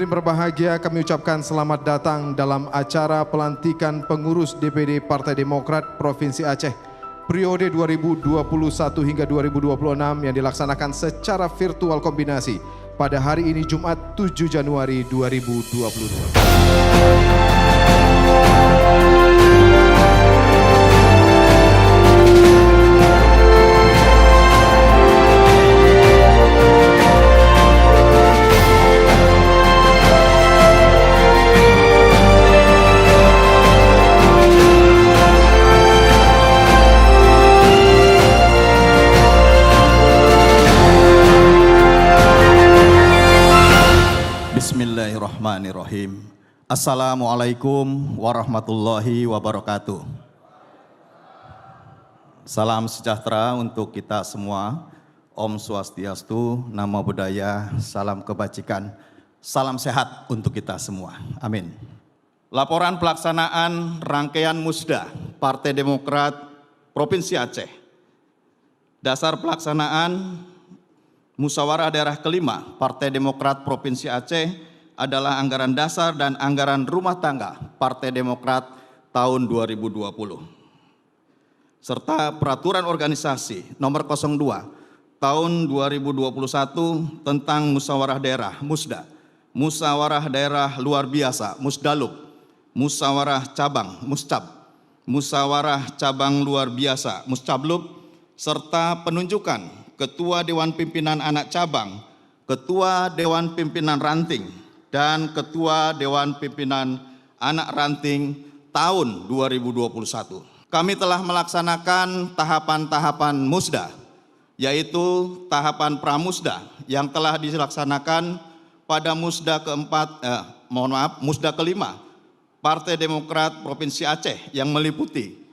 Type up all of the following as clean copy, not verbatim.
Hadirin berbahagia, kami ucapkan selamat datang dalam acara pelantikan pengurus DPD Partai Demokrat Provinsi Aceh periode 2021 hingga 2026 yang dilaksanakan secara virtual kombinasi pada hari ini Jumat 7 Januari 2022. Bismillahirrahmanirrahim. Assalamualaikum warahmatullahi wabarakatuh. Salam sejahtera untuk kita semua. Om Swastiastu, Namo Buddhaya, salam kebajikan, salam sehat untuk kita semua. Amin. Laporan pelaksanaan rangkaian Musda Partai Demokrat Provinsi Aceh. Dasar pelaksanaan Musyawarah Daerah kelima Partai Demokrat Provinsi Aceh adalah anggaran dasar dan anggaran rumah tangga Partai Demokrat tahun 2020. Serta peraturan organisasi nomor 02 tahun 2021 tentang musyawarah daerah Musda, musyawarah daerah luar biasa Musdalub, musyawarah cabang Muscab, musyawarah cabang luar biasa Muscablub, serta penunjukan Ketua Dewan Pimpinan Anak Cabang, Ketua Dewan Pimpinan Ranting, dan Ketua Dewan Pimpinan Anak Ranting tahun 2021. Kami telah melaksanakan tahapan-tahapan Musda, yaitu tahapan Pramusda yang telah dilaksanakan pada Musda kelima Partai Demokrat Provinsi Aceh yang meliputi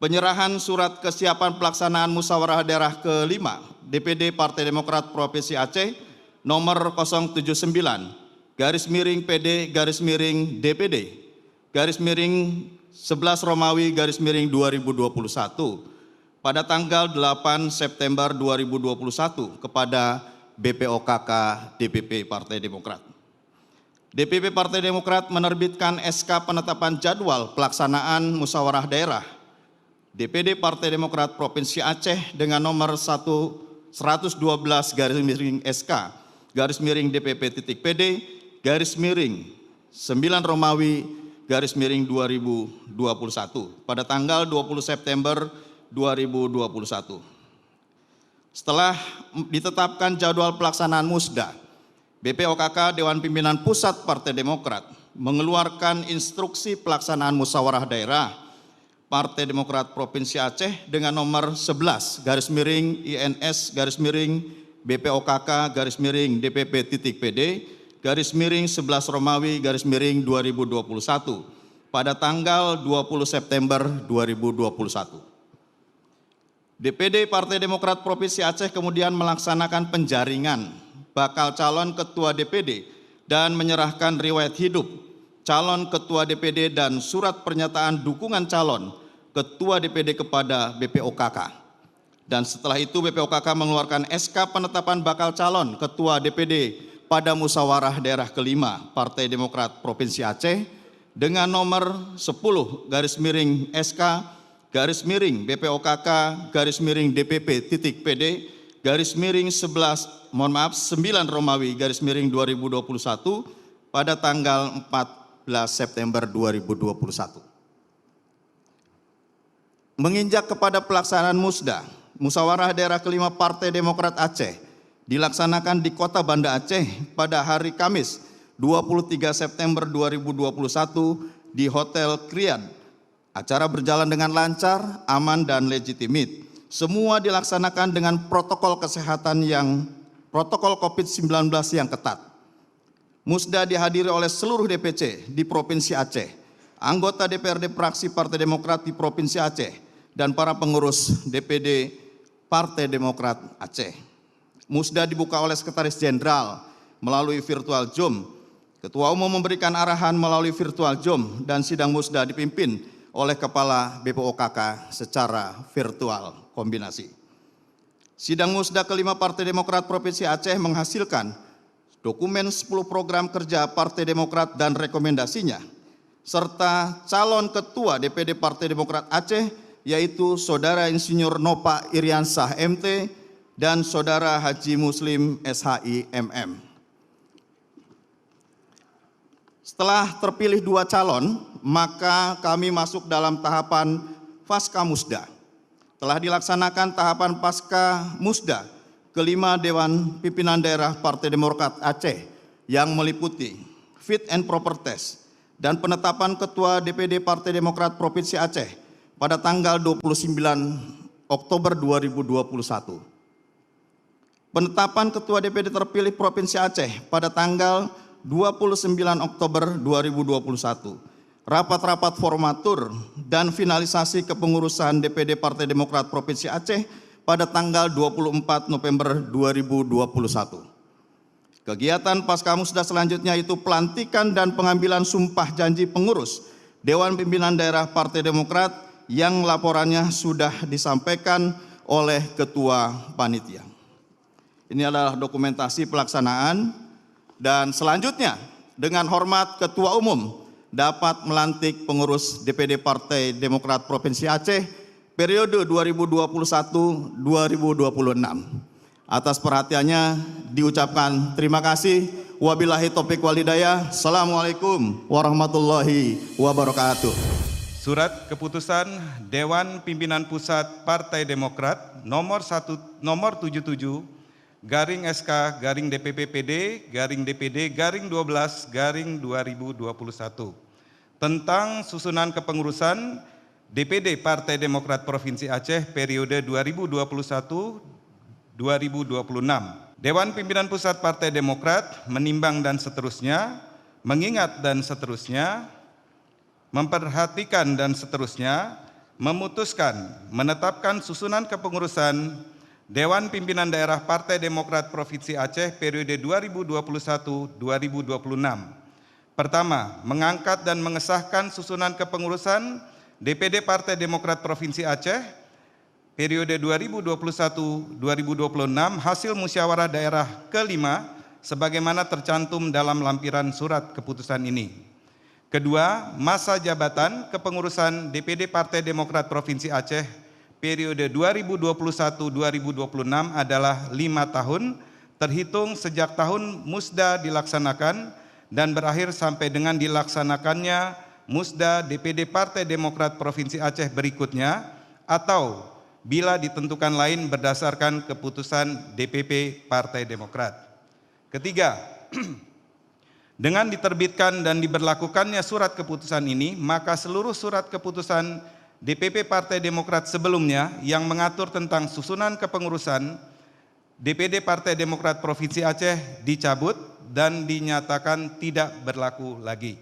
penyerahan surat kesiapan pelaksanaan musyawarah daerah kelima DPD Partai Demokrat Provinsi Aceh nomor 079 garis miring PD garis miring DPD garis miring 11 Romawi garis miring 2021 pada tanggal 8 September 2021 kepada BPOKK DPP Partai Demokrat. DPP Partai Demokrat menerbitkan SK penetapan jadwal pelaksanaan musyawarah daerah DPD Partai Demokrat Provinsi Aceh dengan nomor 112 garis miring SK garis miring DPP.PD garis miring 9 Romawi garis miring 2021 pada tanggal 20 September 2021. Setelah ditetapkan jadwal pelaksanaan Musda, BPOKK Dewan Pimpinan Pusat Partai Demokrat mengeluarkan instruksi pelaksanaan musyawarah daerah Partai Demokrat Provinsi Aceh dengan nomor 11 garis miring INS garis miring BPOKK garis miring DPP.PD garis miring 11 Romawi garis miring 2021 pada tanggal 20 September 2021. DPD Partai Demokrat Provinsi Aceh kemudian melaksanakan penjaringan bakal calon ketua DPD dan menyerahkan riwayat hidup calon ketua DPD dan surat pernyataan dukungan calon Ketua DPD kepada BPOKK. Dan setelah itu BPOKK mengeluarkan SK penetapan bakal calon Ketua DPD pada musyawarah daerah kelima Partai Demokrat Provinsi Aceh dengan nomor 10 garis miring SK garis miring BPOKK garis miring DPP.PD garis miring 9 Romawi garis miring 2021 pada tanggal 14 September 2021. Menginjak kepada pelaksanaan Musda, musyawarah daerah kelima Partai Demokrat Aceh dilaksanakan di Kota Banda Aceh pada hari Kamis 23 September 2021 di Hotel Krian. Acara berjalan dengan lancar, aman, dan legitimit. Semua dilaksanakan dengan protokol kesehatan protokol COVID-19 yang ketat. Musda dihadiri oleh seluruh DPC di Provinsi Aceh, anggota DPRD fraksi Partai Demokrat di Provinsi Aceh, dan para pengurus DPD Partai Demokrat Aceh. Musda dibuka oleh Sekretaris Jenderal melalui virtual Zoom. Ketua Umum memberikan arahan melalui virtual Zoom dan sidang Musda dipimpin oleh Kepala BPOKK secara virtual kombinasi. Sidang Musda kelima Partai Demokrat Provinsi Aceh menghasilkan dokumen 10 program kerja Partai Demokrat dan rekomendasinya, serta calon ketua DPD Partai Demokrat Aceh, yaitu Saudara Insinyur Nopa Iriansah MT dan Saudara Haji Muslim SHI MM. Setelah terpilih 2 calon, maka kami masuk dalam tahapan Pasca Musda. Telah dilaksanakan tahapan Pasca Musda kelima Dewan Pimpinan Daerah Partai Demokrat Aceh yang meliputi fit and proper test dan penetapan Ketua DPD Partai Demokrat Provinsi Aceh pada tanggal 29 Oktober 2021. Penetapan Ketua DPD terpilih Provinsi Aceh pada tanggal 29 Oktober 2021, rapat-rapat formatur dan finalisasi kepengurusan DPD Partai Demokrat Provinsi Aceh pada tanggal 24 November 2021. Kegiatan Pasca Musda selanjutnya itu pelantikan dan pengambilan sumpah janji pengurus Dewan Pimpinan Daerah Partai Demokrat yang laporannya sudah disampaikan oleh Ketua Panitia. Ini adalah dokumentasi pelaksanaan. Dan selanjutnya, dengan hormat Ketua Umum dapat melantik pengurus DPD Partai Demokrat Provinsi Aceh periode 2021-2026. Atas perhatiannya diucapkan terima kasih. Wabillahi taufiq walhidayah. Assalamualaikum warahmatullahi wabarakatuh. Surat Keputusan Dewan Pimpinan Pusat Partai Demokrat nomor 77 garing SK garing DPP-PD garing DPD garing 12 garing 2021 tentang susunan kepengurusan DPD Partai Demokrat Provinsi Aceh periode 2021-2026. Dewan Pimpinan Pusat Partai Demokrat menimbang dan seterusnya, mengingat dan seterusnya, memperhatikan dan seterusnya, memutuskan menetapkan susunan kepengurusan Dewan Pimpinan Daerah Partai Demokrat Provinsi Aceh periode 2021-2026. Pertama, mengangkat dan mengesahkan susunan kepengurusan DPD Partai Demokrat Provinsi Aceh periode 2021-2026 hasil musyawarah daerah kelima sebagaimana tercantum dalam lampiran surat keputusan ini. Kedua, masa jabatan kepengurusan DPD Partai Demokrat Provinsi Aceh periode 2021-2026 adalah 5 tahun terhitung sejak tahun musda dilaksanakan dan berakhir sampai dengan dilaksanakannya musda DPD Partai Demokrat Provinsi Aceh berikutnya atau bila ditentukan lain berdasarkan keputusan DPP Partai Demokrat. Ketiga, dengan diterbitkan dan diberlakukannya surat keputusan ini, maka seluruh surat keputusan DPP Partai Demokrat sebelumnya yang mengatur tentang susunan kepengurusan DPD Partai Demokrat Provinsi Aceh dicabut dan dinyatakan tidak berlaku lagi.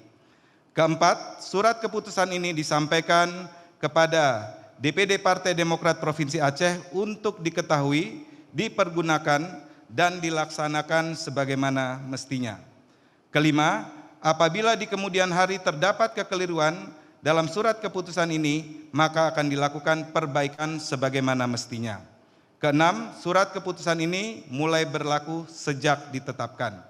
Keempat, surat keputusan ini disampaikan kepada DPD Partai Demokrat Provinsi Aceh untuk diketahui, dipergunakan, dan dilaksanakan sebagaimana mestinya. Kelima, apabila di kemudian hari terdapat kekeliruan dalam surat keputusan ini, maka akan dilakukan perbaikan sebagaimana mestinya. Keenam, surat keputusan ini mulai berlaku sejak ditetapkan.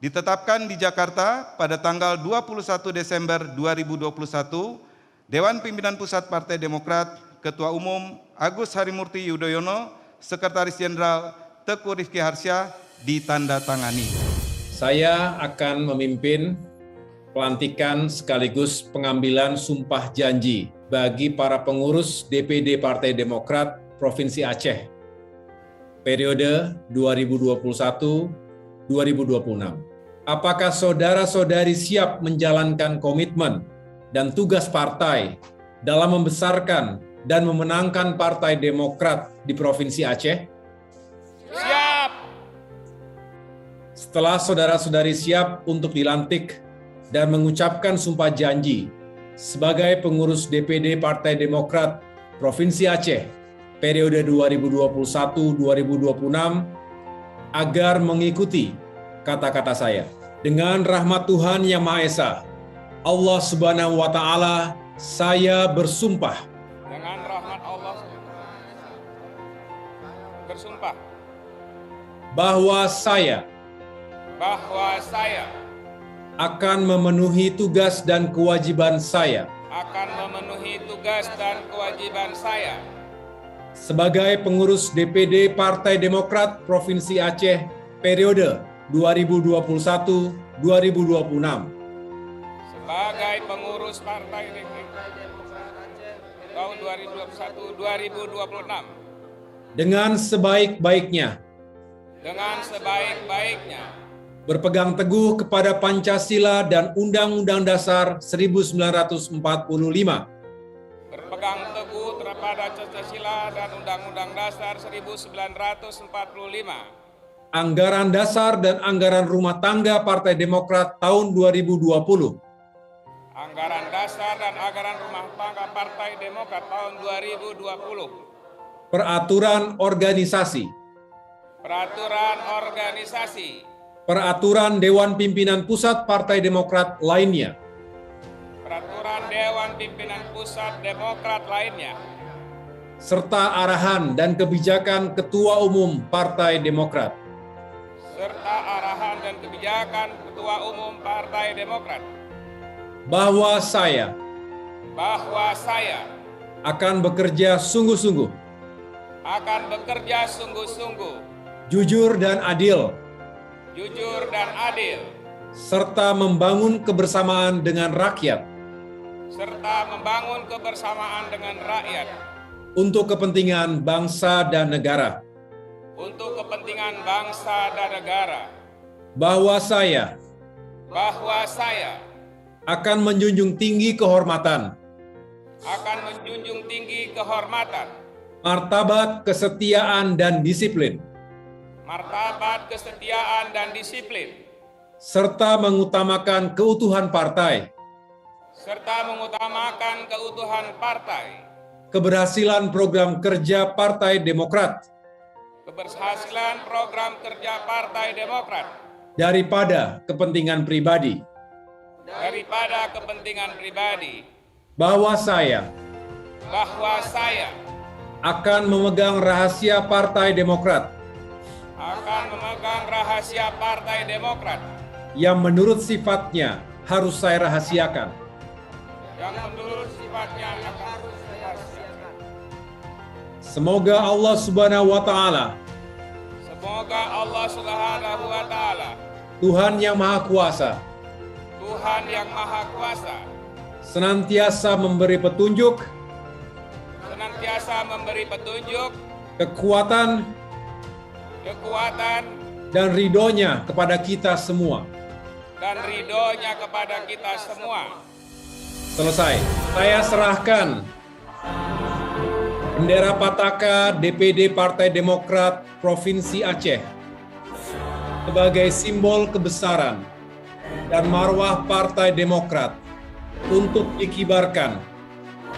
Ditetapkan di Jakarta pada tanggal 21 Desember 2021, Dewan Pimpinan Pusat Partai Demokrat, Ketua Umum Agus Harimurti Yudhoyono, Sekretaris Jenderal Teguh Rifki Harsha ditandatangani. Saya akan memimpin pelantikan sekaligus pengambilan sumpah janji bagi para pengurus DPD Partai Demokrat Provinsi Aceh periode 2021-2026. Apakah saudara-saudari siap menjalankan komitmen dan tugas partai dalam membesarkan dan memenangkan Partai Demokrat di Provinsi Aceh? Siap! Setelah saudara-saudari siap untuk dilantik dan mengucapkan sumpah janji sebagai pengurus DPD Partai Demokrat Provinsi Aceh periode 2021-2026 agar mengikuti kata-kata saya. Dengan rahmat Tuhan Yang Maha Esa, Allah Subhanahu wa Ta'ala, saya bersumpah. Dengan rahmat Allah bersumpah Bahwa saya bahwa saya akan memenuhi tugas dan kewajiban saya akan memenuhi tugas dan kewajiban saya sebagai pengurus DPD Partai Demokrat Provinsi Aceh periode 2021-2026 sebagai pengurus Partai Demokrat tahun 2021-2026 dengan sebaik-baiknya, berpegang teguh kepada Pancasila dan Undang-Undang Dasar 1945, berpegang teguh terhadap Pancasila dan Undang-Undang Dasar 1945, anggaran dasar dan anggaran rumah tangga Partai Demokrat tahun 2020, anggaran dasar dan anggaran rumah tangga Partai Demokrat tahun 2020, peraturan organisasi, peraturan Dewan Pimpinan Pusat Partai Demokrat lainnya, peraturan Dewan Pimpinan Pusat Demokrat lainnya, serta arahan dan kebijakan Ketua Umum Partai Demokrat, bahwa saya akan bekerja sungguh-sungguh, jujur dan adil, serta membangun kebersamaan dengan rakyat untuk kepentingan bangsa dan negara. Bahwa saya akan menjunjung tinggi kehormatan, martabat, kesetiaan, dan disiplin, serta mengutamakan keutuhan partai, keberhasilan program kerja Partai Demokrat, daripada kepentingan pribadi. Bahwa saya akan memegang rahasia Partai Demokrat yang menurut sifatnya harus saya rahasiakan. Semoga Allah Subhanahu wa Ta'ala, Tuhan yang Maha Kuasa, senantiasa memberi petunjuk, kekuatan, dan ridhonya kepada kita semua. Selesai. Saya serahkan bendera Pataka DPD Partai Demokrat Provinsi Aceh sebagai simbol kebesaran dan marwah Partai Demokrat untuk dikibarkan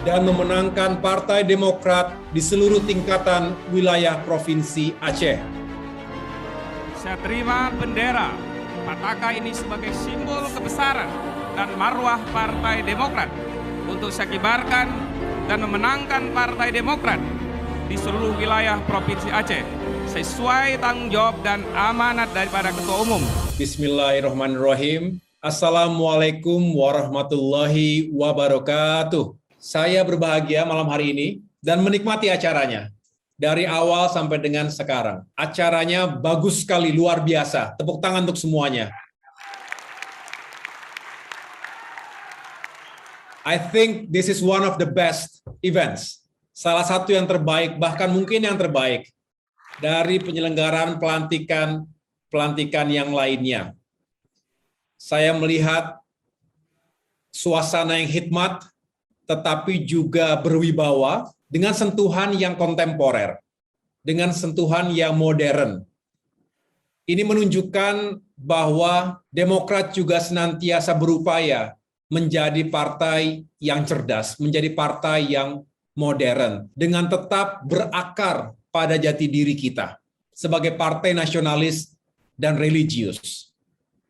dan memenangkan Partai Demokrat di seluruh tingkatan wilayah Provinsi Aceh. Saya terima bendera Pataka ini sebagai simbol kebesaran dan marwah Partai Demokrat untuk saya kibarkan dan memenangkan Partai Demokrat di seluruh wilayah Provinsi Aceh sesuai tanggung jawab dan amanat daripada Ketua Umum. Bismillahirrahmanirrahim. Assalamualaikum warahmatullahi wabarakatuh. Saya berbahagia malam hari ini dan menikmati acaranya. Dari awal sampai dengan sekarang. Acaranya bagus sekali, luar biasa. Tepuk tangan untuk semuanya. I think this is one of the best events. Salah satu yang terbaik, bahkan mungkin yang terbaik dari penyelenggaraan pelantikan yang lainnya. Saya melihat suasana yang hikmat, tetapi juga berwibawa, dengan sentuhan yang kontemporer, dengan sentuhan yang modern. Ini menunjukkan bahwa Demokrat juga senantiasa berupaya menjadi partai yang cerdas, menjadi partai yang modern, dengan tetap berakar pada jati diri kita sebagai partai nasionalis dan religius.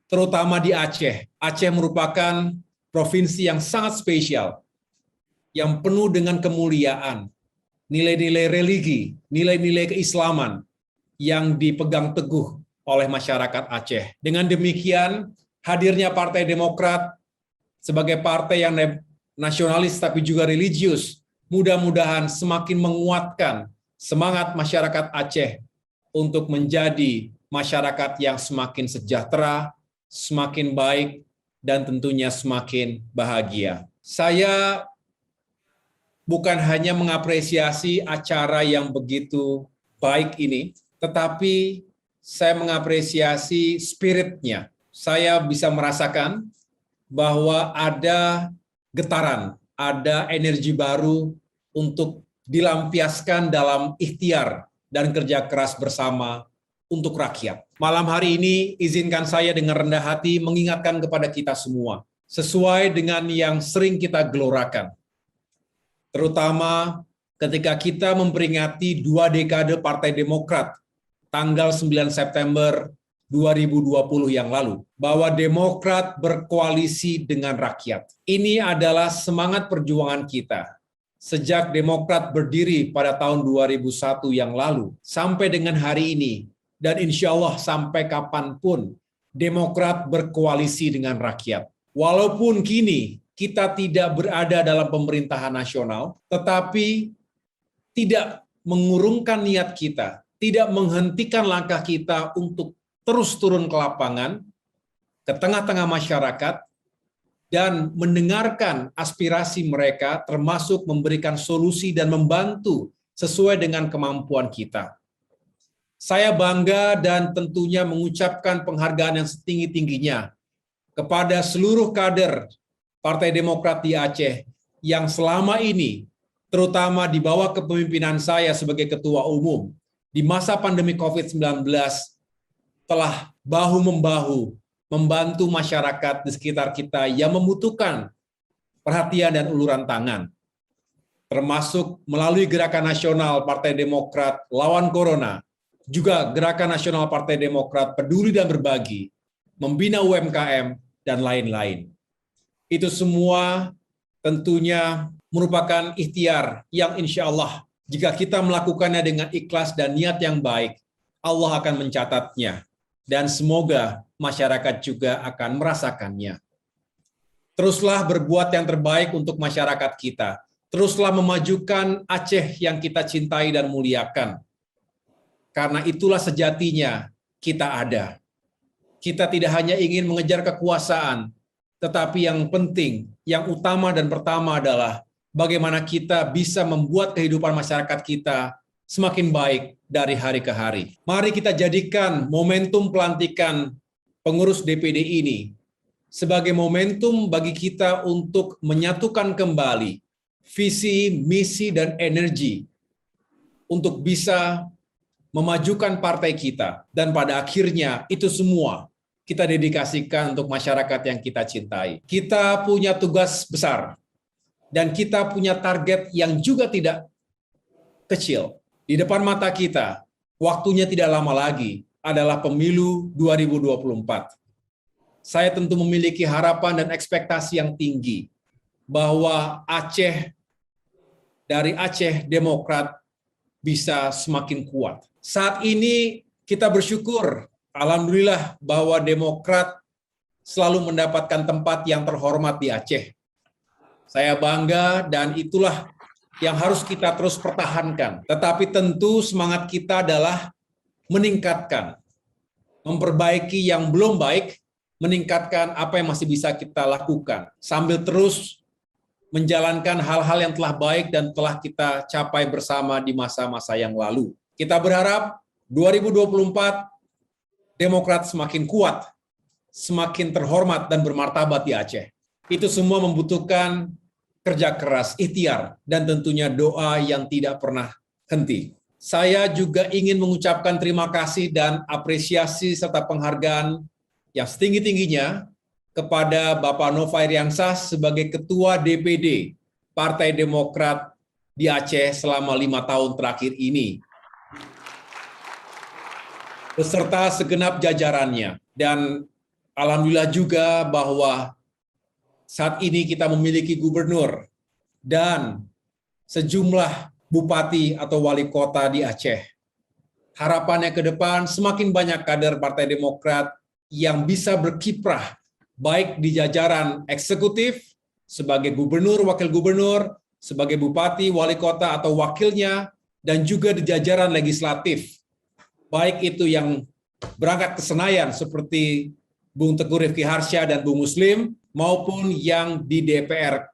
Terutama di Aceh. Aceh merupakan provinsi yang sangat spesial, yang penuh dengan kemuliaan, nilai-nilai religi, nilai-nilai keislaman yang dipegang teguh oleh masyarakat Aceh. Dengan demikian, hadirnya Partai Demokrat sebagai partai yang nasionalis tapi juga religius, mudah-mudahan semakin menguatkan semangat masyarakat Aceh untuk menjadi masyarakat yang semakin sejahtera, semakin baik, dan tentunya semakin bahagia. Saya bukan hanya mengapresiasi acara yang begitu baik ini, tetapi saya mengapresiasi spiritnya. Saya bisa merasakan bahwa ada getaran, ada energi baru untuk dilampiaskan dalam ikhtiar dan kerja keras bersama untuk rakyat. Malam hari ini, izinkan saya dengan rendah hati mengingatkan kepada kita semua, sesuai dengan yang sering kita gelorakan, terutama ketika kita memperingati 2 dekade Partai Demokrat tanggal 9 September 2020 yang lalu, bahwa Demokrat berkoalisi dengan rakyat. Ini adalah semangat perjuangan kita sejak Demokrat berdiri pada tahun 2001 yang lalu sampai dengan hari ini, dan insya Allah sampai kapanpun Demokrat berkoalisi dengan rakyat. Walaupun kini kita tidak berada dalam pemerintahan nasional, tetapi tidak mengurungkan niat kita, tidak menghentikan langkah kita untuk terus turun ke lapangan, ke tengah-tengah masyarakat, dan mendengarkan aspirasi mereka, termasuk memberikan solusi dan membantu sesuai dengan kemampuan kita. Saya bangga dan tentunya mengucapkan penghargaan yang setinggi-tingginya kepada seluruh kader Partai Demokrat di Aceh yang selama ini, terutama di bawah kepemimpinan saya sebagai Ketua Umum, di masa pandemi COVID-19, telah bahu-membahu membantu masyarakat di sekitar kita yang membutuhkan perhatian dan uluran tangan, termasuk melalui Gerakan Nasional Partai Demokrat Lawan Corona, juga Gerakan Nasional Partai Demokrat Peduli dan Berbagi, membina UMKM, dan lain-lain. Itu semua tentunya merupakan ikhtiar yang insya Allah jika kita melakukannya dengan ikhlas dan niat yang baik, Allah akan mencatatnya. Dan semoga masyarakat juga akan merasakannya. Teruslah berbuat yang terbaik untuk masyarakat kita. Teruslah memajukan Aceh yang kita cintai dan muliakan. Karena itulah sejatinya kita ada. Kita tidak hanya ingin mengejar kekuasaan, tetapi yang penting, yang utama dan pertama adalah bagaimana kita bisa membuat kehidupan masyarakat kita semakin baik dari hari ke hari. Mari kita jadikan momentum pelantikan pengurus DPD ini sebagai momentum bagi kita untuk menyatukan kembali visi, misi, dan energi untuk bisa memajukan partai kita. Dan pada akhirnya itu semua kita dedikasikan untuk masyarakat yang kita cintai. Kita punya tugas besar dan kita punya target yang juga tidak kecil. Di depan mata kita, waktunya tidak lama lagi adalah pemilu 2024. Saya tentu memiliki harapan dan ekspektasi yang tinggi bahwa dari Aceh Demokrat bisa semakin kuat. Saat ini kita bersyukur, alhamdulillah, bahwa Demokrat selalu mendapatkan tempat yang terhormat di Aceh. Saya bangga dan itulah yang harus kita terus pertahankan. Tetapi tentu semangat kita adalah meningkatkan, memperbaiki yang belum baik, meningkatkan apa yang masih bisa kita lakukan, sambil terus menjalankan hal-hal yang telah baik dan telah kita capai bersama di masa-masa yang lalu. Kita berharap 2024 Demokrat semakin kuat, semakin terhormat dan bermartabat di Aceh. Itu semua membutuhkan kerja keras, ikhtiar, dan tentunya doa yang tidak pernah henti. Saya juga ingin mengucapkan terima kasih dan apresiasi serta penghargaan yang setinggi-tingginya kepada Bapak Nova Iriansah sebagai Ketua DPD Partai Demokrat di Aceh selama 5 tahun terakhir ini, beserta segenap jajarannya. Dan alhamdulillah juga bahwa saat ini kita memiliki gubernur dan sejumlah bupati atau wali kota di Aceh. harapannya ke depan semakin banyak kader Partai Demokrat yang bisa berkiprah baik di jajaran eksekutif sebagai gubernur, wakil gubernur, sebagai bupati, wali kota atau wakilnya, dan juga di jajaran legislatif. Baik itu yang berangkat ke Senayan seperti Bung Teguh Rifki Harsha dan Bung Muslim, maupun yang di DPR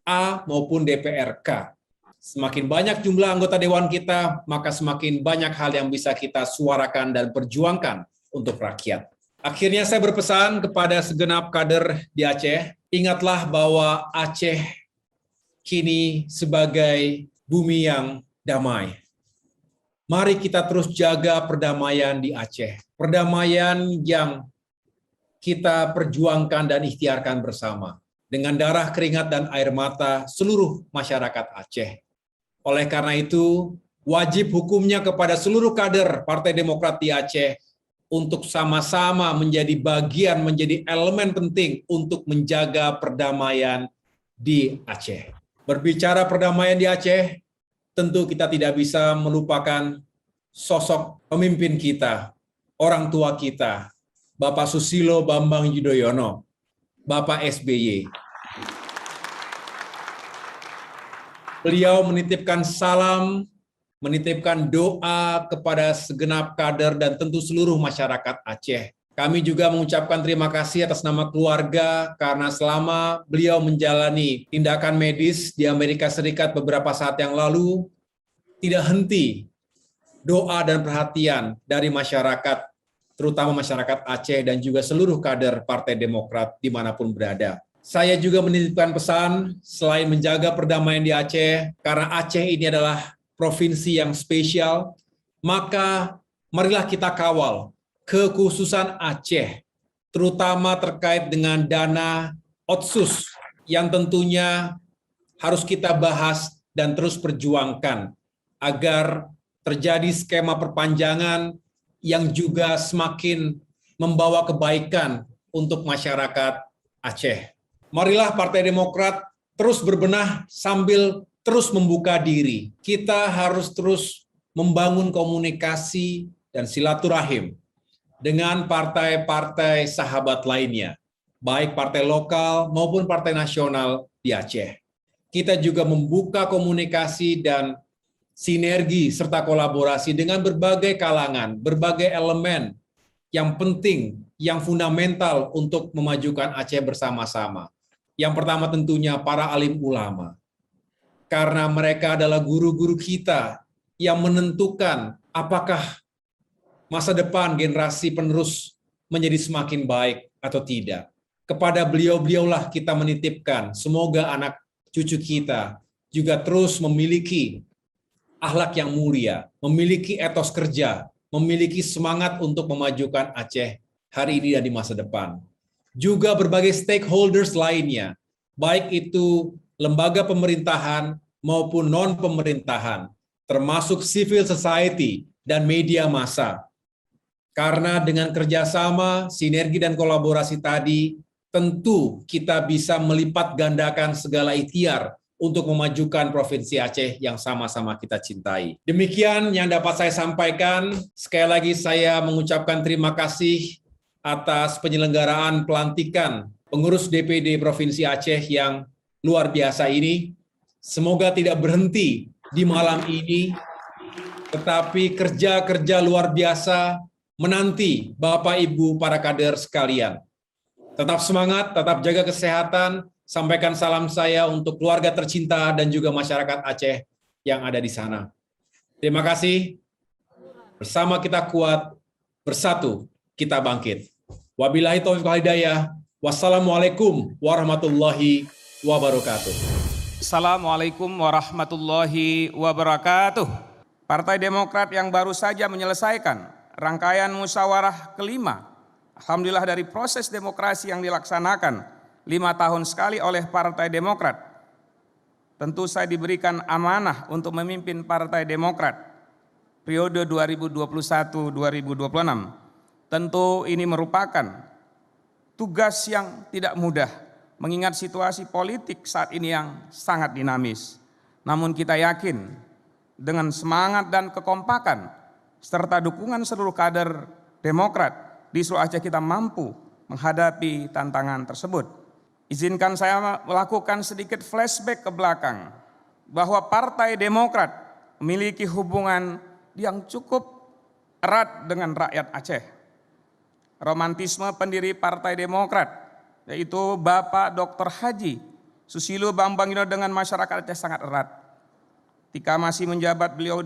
A maupun DPR K. Semakin banyak jumlah anggota dewan kita, maka semakin banyak hal yang bisa kita suarakan dan perjuangkan untuk rakyat. Akhirnya saya berpesan kepada segenap kader di Aceh, ingatlah bahwa Aceh kini sebagai bumi yang damai. Mari kita terus jaga perdamaian di Aceh. Perdamaian yang kita perjuangkan dan ikhtiarkan bersama. Dengan darah, keringat, dan air mata seluruh masyarakat Aceh. Oleh karena itu, wajib hukumnya kepada seluruh kader Partai Demokrat di Aceh untuk sama-sama menjadi bagian, menjadi elemen penting untuk menjaga perdamaian di Aceh. Berbicara perdamaian di Aceh, tentu kita tidak bisa melupakan sosok pemimpin kita, orang tua kita, Bapak Susilo Bambang Yudhoyono, Bapak SBY. Beliau menitipkan salam, menitipkan doa kepada segenap kader dan tentu seluruh masyarakat Aceh. Kami juga mengucapkan terima kasih atas nama keluarga karena selama beliau menjalani tindakan medis di Amerika Serikat beberapa saat yang lalu, tidak henti doa dan perhatian dari masyarakat, terutama masyarakat Aceh dan juga seluruh kader Partai Demokrat dimanapun berada. Saya juga menitipkan pesan, selain menjaga perdamaian di Aceh, karena Aceh ini adalah provinsi yang spesial, maka marilah kita kawal kekhususan Aceh, terutama terkait dengan dana Otsus, yang tentunya harus kita bahas dan terus perjuangkan, agar terjadi skema perpanjangan yang juga semakin membawa kebaikan untuk masyarakat Aceh. Marilah Partai Demokrat terus berbenah sambil terus membuka diri. Kita harus terus membangun komunikasi dan silaturahim dengan partai-partai sahabat lainnya, baik partai lokal maupun partai nasional di Aceh. Kita juga membuka komunikasi dan sinergi serta kolaborasi dengan berbagai kalangan, berbagai elemen yang penting, yang fundamental untuk memajukan Aceh bersama-sama. Yang pertama tentunya para alim ulama. Karena mereka adalah guru-guru kita yang menentukan apakah masa depan generasi penerus menjadi semakin baik atau tidak. Kepada beliau-beliaulah kita menitipkan, semoga anak cucu kita juga terus memiliki akhlak yang mulia, memiliki etos kerja, memiliki semangat untuk memajukan Aceh hari ini dan di masa depan. Juga berbagai stakeholders lainnya, baik itu lembaga pemerintahan maupun non-pemerintahan, termasuk civil society dan media massa. Karena dengan kerjasama, sinergi, dan kolaborasi tadi, tentu kita bisa melipat gandakan segala ikhtiar untuk memajukan Provinsi Aceh yang sama-sama kita cintai. Demikian yang dapat saya sampaikan. Sekali lagi saya mengucapkan terima kasih atas penyelenggaraan pelantikan pengurus DPD Provinsi Aceh yang luar biasa ini. Semoga tidak berhenti di malam ini, tetapi kerja-kerja luar biasa menanti Bapak Ibu para kader sekalian. Tetap semangat, tetap jaga kesehatan, sampaikan salam saya untuk keluarga tercinta dan juga masyarakat Aceh yang ada di sana. Terima kasih. Bersama kita kuat, bersatu kita bangkit. Wabillahi taufiq wal hidayah. Wassalamualaikum warahmatullahi wabarakatuh. Assalamualaikum warahmatullahi wabarakatuh. Partai Demokrat yang baru saja menyelesaikan rangkaian musyawarah kelima, alhamdulillah dari proses demokrasi yang dilaksanakan 5 tahun sekali oleh Partai Demokrat. Tentu saya diberikan amanah untuk memimpin Partai Demokrat periode 2021-2026. Tentu ini merupakan tugas yang tidak mudah, mengingat situasi politik saat ini yang sangat dinamis. Namun kita yakin dengan semangat dan kekompakan serta dukungan seluruh kader Demokrat di seluruh Aceh kita mampu menghadapi tantangan tersebut. Izinkan saya melakukan sedikit flashback ke belakang bahwa Partai Demokrat memiliki hubungan yang cukup erat dengan rakyat Aceh. Romantisme pendiri Partai Demokrat, yaitu Bapak Dr. Haji Susilo Bambang Yudhoyono dengan masyarakat Aceh sangat erat. Ketika masih menjabat beliau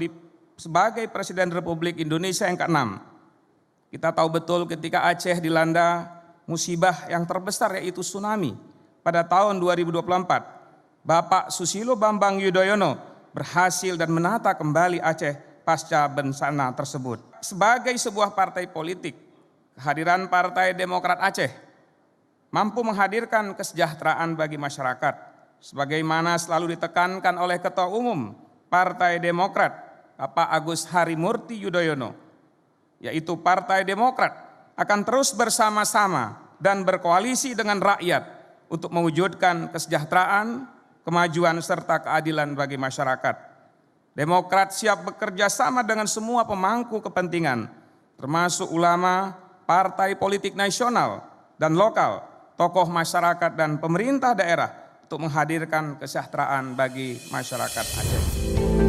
sebagai Presiden Republik Indonesia yang ke-6, kita tahu betul ketika Aceh dilanda musibah yang terbesar yaitu tsunami pada tahun 2024, Bapak Susilo Bambang Yudhoyono berhasil dan menata kembali Aceh pasca bencana tersebut. Sebagai sebuah partai politik, kehadiran Partai Demokrat Aceh mampu menghadirkan kesejahteraan bagi masyarakat, sebagaimana selalu ditekankan oleh Ketua Umum Partai Demokrat, Bapak Agus Harimurti Yudhoyono, yaitu Partai Demokrat akan terus bersama-sama dan berkoalisi dengan rakyat untuk mewujudkan kesejahteraan, kemajuan, serta keadilan bagi masyarakat. Demokrat siap bekerja sama dengan semua pemangku kepentingan, termasuk ulama, partai politik nasional dan lokal, tokoh masyarakat dan pemerintah daerah untuk menghadirkan kesejahteraan bagi masyarakat Aceh.